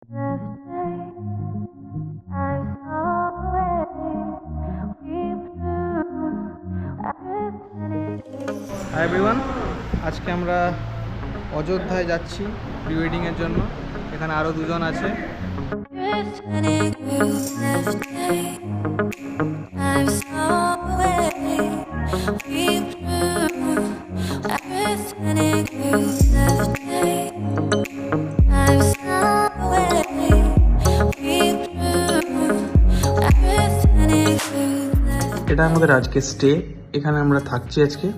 Hi everyone, আজকে আমরা অযোধ্যায় যাচ্ছি প্রি ওয়েডিংয়ের জন্য। এখানে আরও দুজন আছে। এটা আমাদের আজকে স্টে, এখানে আমরা থাকছি আজকে।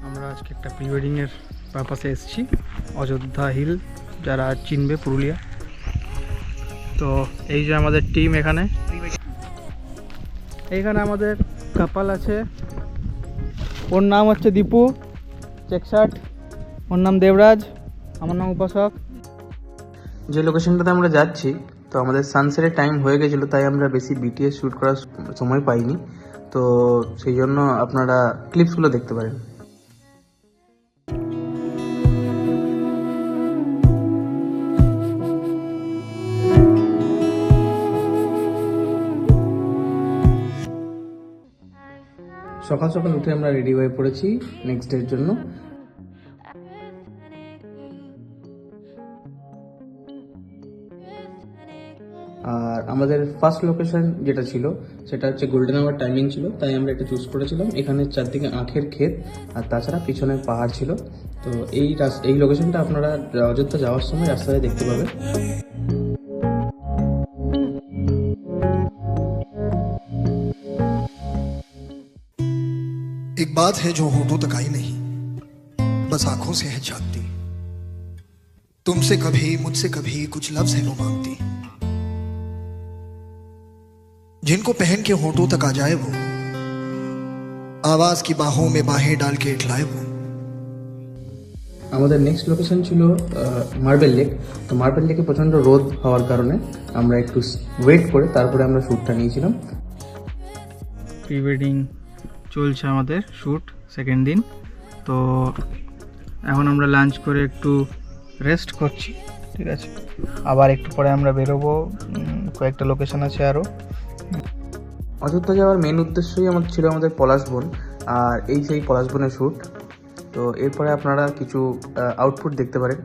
আমরা আজকে একটা প্রি ওয়েডিংয়ের পারপাসে এসেছি অযোধ্যা হিল, যারা চিনবে পুরুলিয়া। তো এই যে আমাদের টিম এইখানে আমাদের কাপাল আছে। ওর নাম হচ্ছে দীপু, চেক শার্ট। ওর নাম দেবরাজ, আমার নাম উপাসক। যে লোকেশনটাতে আমরা যাচ্ছি, তো আমাদের সানসেটের টাইম হয়ে গেছিলো, তাই আমরা বেশি বিটিএস শ্যুট করার সময় পাইনি। তো সেই জন্য আপনারা ক্লিপসগুলো দেখতে পারেন। সকাল সকাল উঠে আমরা রেডি হয়ে পড়েছি নেক্সট ডের জন্য। আর আমাদের ফার্স্ট লোকেশন যেটা ছিল সেটা হচ্ছে গোল্ডেন আওয়ার টাইমিং ছিল, তাই আমরা এটা চুজ করেছিলাম। এখানে চারদিকে আখের ক্ষেত আর তাছাড়া পিছনে পাহাড় ছিল। তো এই লোকেশনটা আপনারা অযোধ্যা যাওয়ার সময় রাস্তায় দেখতে পাবেন। एक बात है जो होठों तक आई नहीं, बस आंखों से है झांकती। तुमसे कभी मुझसे कभी कुछ लफ्ज है वो मांगती, जिनको पहन के होठों तक आ जाए वो, आवाज की बाहों में बाहें डाल के इठलाए वो। আমাদের নেক্সট লোকেশন ছিল মার্বেল লেক। তো মার্বেল লেকে প্রচণ্ড রোদ হওয়ার কারণে আমরা একটু ওয়েট করে তারপরে আমরা শ্যুটটা নিয়েছিলাম। প্রি ওয়েডিং চলছে আমাদের শ্যুট সেকেন্ড দিন। তো এখন আমরা লাঞ্চ করে একটু রেস্ট করছি, ঠিক আছে। আবার একটু পরে আমরা বেরোবো, কয়েকটা লোকেশন আছে আরও। অযোধ্যা যাওয়ার মেন উদ্দেশ্যই ছিল আমাদের পলাশবন, আর এই সেই পলাশবনের শ্যুট। তো এরপরে আপনারা কিছু আউটপুট দেখতে পারেন।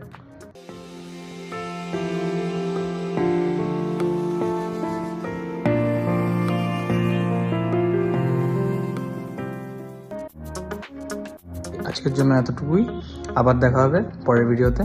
আজকের জন্য এতটুকুই, আবার দেখা হবে পরের ভিডিওতে।